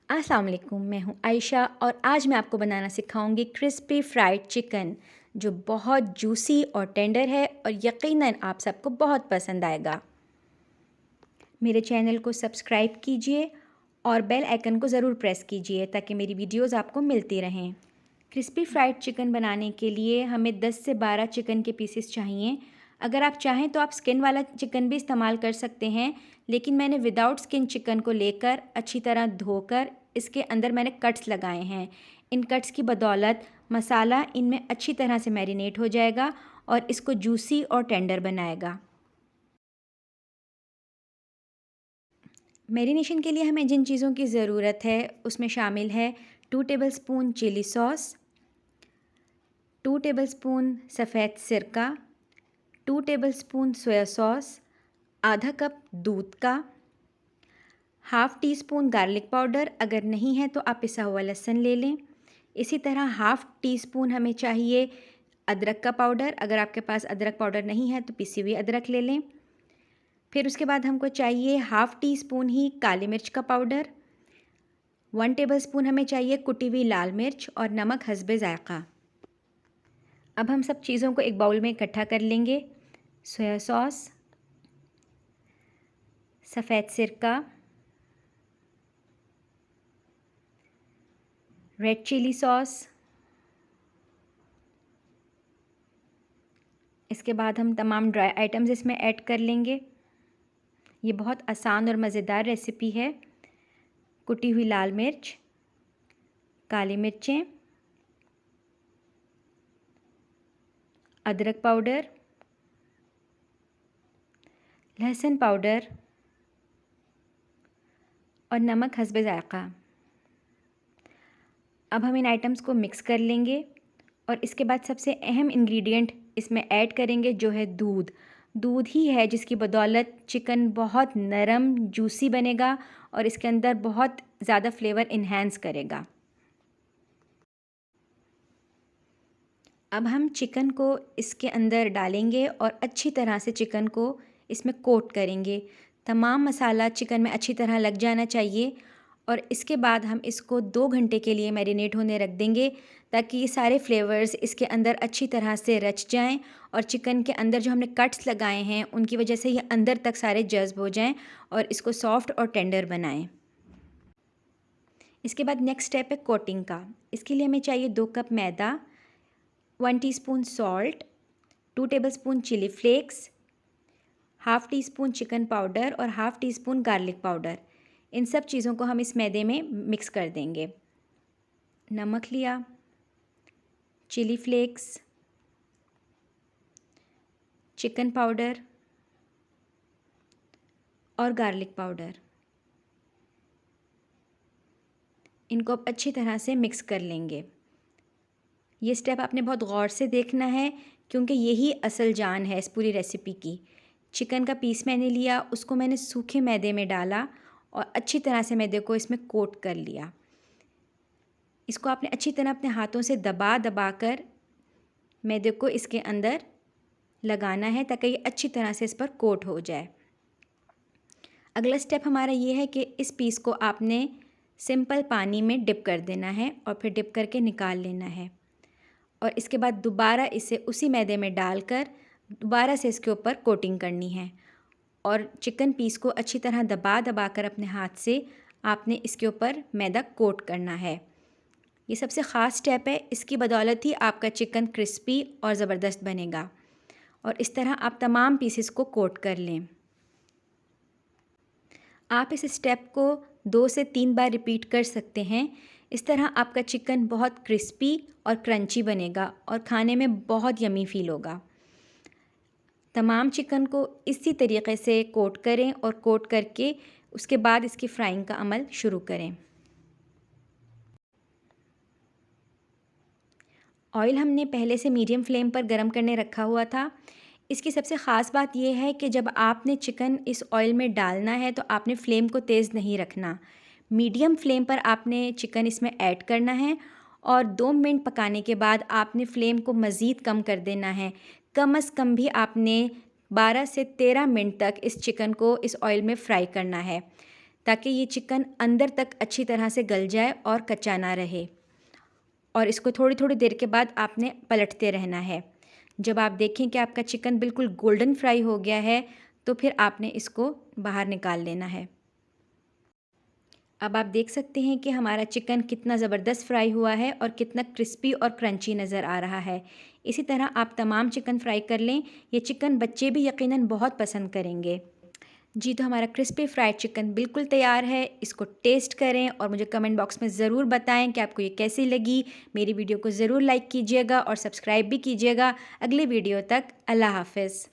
अस्सलाम वालेकुम, मैं हूँ आयशा और आज मैं आपको बनाना सिखाऊंगी क्रिस्पी फ्राइड चिकन जो बहुत जूसी और टेंडर है और यकीनन आप सबको बहुत पसंद आएगा। मेरे चैनल को सब्सक्राइब कीजिए और बेल आइकन को ज़रूर प्रेस कीजिए ताकि मेरी वीडियोस आपको मिलती रहें। क्रिस्पी फ्राइड चिकन बनाने के लिए हमें 10 से 12 चिकन के पीसेस चाहिए। अगर आप चाहें तो आप स्किन वाला चिकन भी इस्तेमाल कर सकते हैं, लेकिन मैंने विदाउट स्किन चिकन को लेकर अच्छी तरह धोकर इसके अंदर मैंने कट्स लगाए हैं। इन कट्स की बदौलत मसाला इनमें अच्छी तरह से मैरिनेट हो जाएगा और इसको जूसी और टेंडर बनाएगा। मैरिनेशन के लिए हमें जिन चीज़ों की ज़रूरत है उसमें शामिल है 2 टेबलस्पून चिली सॉस, 2 टेबलस्पून सफ़ेद सिरका, 2 टेबलस्पून सोया सॉस, आधा कप दूध का, half teaspoon garlic powder, अगर नहीं है तो आप पिसा हुआ लहसुन ले लें। इसी तरह हाफ़ टी स्पून हमें चाहिए अदरक का पाउडर, अगर आपके पास अदरक पाउडर नहीं है तो पिसी हुई अदरक ले लें। फिर उसके बाद हमको चाहिए हाफ़ टी स्पून ही काली मिर्च का पाउडर, 1 टेबलस्पून हमें चाहिए कुटी हुई लाल मिर्च और नमक हस्बे ज़ायक़ा। अब हम सब चीज़ों को एक बाउल में इकट्ठा कर लेंगे। सोया सॉस, सफ़ेद सिरका, रेड चिली सॉस, इसके बाद हम तमाम ड्राई आइटम्स इसमें ऐड कर लेंगे। ये बहुत आसान और मज़ेदार रेसिपी है। कुटी हुई लाल मिर्च, काली मिर्चें, अदरक पाउडर, लहसुन पाउडर और नमक हस्बे ज़ायक़ा। अब हम इन आइटम्स को मिक्स कर लेंगे और इसके बाद सबसे अहम इंग्रेडिएंट इसमें ऐड करेंगे जो है दूध। दूध ही है जिसकी बदौलत चिकन बहुत नरम जूसी बनेगा और इसके अंदर बहुत ज़्यादा फ्लेवर इन्हेंस करेगा। अब हम चिकन को इसके अंदर डालेंगे और अच्छी तरह से चिकन को इसमें कोट करेंगे। तमाम मसाला चिकन में अच्छी तरह लग जाना चाहिए और इसके बाद हम इसको 2 घंटे के लिए मैरिनेट होने रख देंगे ताकि ये सारे फ्लेवर्स इसके अंदर अच्छी तरह से रच जाएं और चिकन के अंदर जो हमने कट्स लगाए हैं उनकी वजह से ये अंदर तक सारे जज़्ब हो जाएं और इसको सॉफ्ट और टेंडर बनाएं। इसके बाद नेक्स्ट स्टेप है कोटिंग का। इसके लिए हमें चाहिए 2 कप मैदा, 1 teaspoon salt, 2 tablespoon chilli flakes, half teaspoon chicken powder और half teaspoon garlic powder. इन सब चीज़ों को हम इस मैदे में मिक्स कर देंगे। नमक लिया, चिली फ्लेक्स, चिकन पाउडर और गार्लिक पाउडर, इनको अब अच्छी तरह से मिक्स कर लेंगे। ये स्टेप आपने बहुत गौर से देखना है क्योंकि यही असल जान है इस पूरी रेसिपी की। चिकन का पीस मैंने लिया, उसको मैंने सूखे मैदे में डाला और अच्छी तरह से मैदे को इसमें कोट कर लिया। इसको आपने अच्छी तरह अपने हाथों से दबा दबा कर मैदे को इसके अंदर लगाना है ताकि ये अच्छी तरह से इस पर कोट हो जाए। अगला स्टेप हमारा ये है कि इस पीस को आपने सिंपल पानी में डिप कर देना है और फिर डिप करके निकाल लेना है और इसके बाद दोबारा इसे उसी मैदे में डालकर दोबारा से इसके ऊपर कोटिंग करनी है और चिकन पीस को अच्छी तरह दबा दबा कर अपने हाथ से आपने इसके ऊपर मैदा कोट करना है। ये सबसे ख़ास स्टेप है, इसकी बदौलत ही आपका चिकन क्रिस्पी और ज़बरदस्त बनेगा और इस तरह आप तमाम पीसेस को कोट कर लें। आप इस स्टेप को 2 से 3 बार रिपीट कर सकते हैं। इस तरह आपका चिकन बहुत क्रिस्पी और क्रंची बनेगा और खाने में बहुत यमी फ़ील होगा। तमाम चिकन को इसी तरीके से कोट करें और कोट करके उसके बाद इसकी फ्राइंग का अमल शुरू करें। ऑयल हमने पहले से मीडियम फ्लेम पर गरम करने रखा हुआ था। इसकी सबसे ख़ास बात यह है कि जब आपने चिकन इस ऑयल में डालना है तो आपने फ्लेम को तेज़ नहीं रखना। मीडियम फ्लेम पर आपने चिकन इसमें ऐड करना है और 2 मिनट पकाने के बाद आपने फ्लेम को मज़ीद कम कर देना है। कम अज़ कम भी आपने 12 से 13 मिनट तक इस चिकन को इस ऑयल में फ्राई करना है। ताकि ये चिकन अंदर तक अच्छी तरह से गल जाए और कच्चा ना रहे। और इसको थोड़ी थोड़ी देर के बाद आपने पलटते रहना है। जब आप देखें कि आपका चिकन बिल्कुल गोल्डन फ्राई हो गया है तो फिर आपने इसको बाहर निकाल लेना है। अब आप देख सकते हैं कि हमारा चिकन कितना ज़बरदस्त फ्राई हुआ है और कितना क्रिस्पी और क्रंची नज़र आ रहा है। इसी तरह आप तमाम चिकन फ्राई कर लें। ये चिकन बच्चे भी यकीनन बहुत पसंद करेंगे। जी, तो हमारा क्रिस्पी फ्राइड चिकन बिल्कुल तैयार है। इसको टेस्ट करें और मुझे कमेंट बॉक्स में ज़रूर बताएं कि आपको ये कैसी लगी। मेरी वीडियो को ज़रूर लाइक कीजिएगा और सब्सक्राइब भी कीजिएगा। अगले वीडियो तक अल्लाह हाफ़िज़।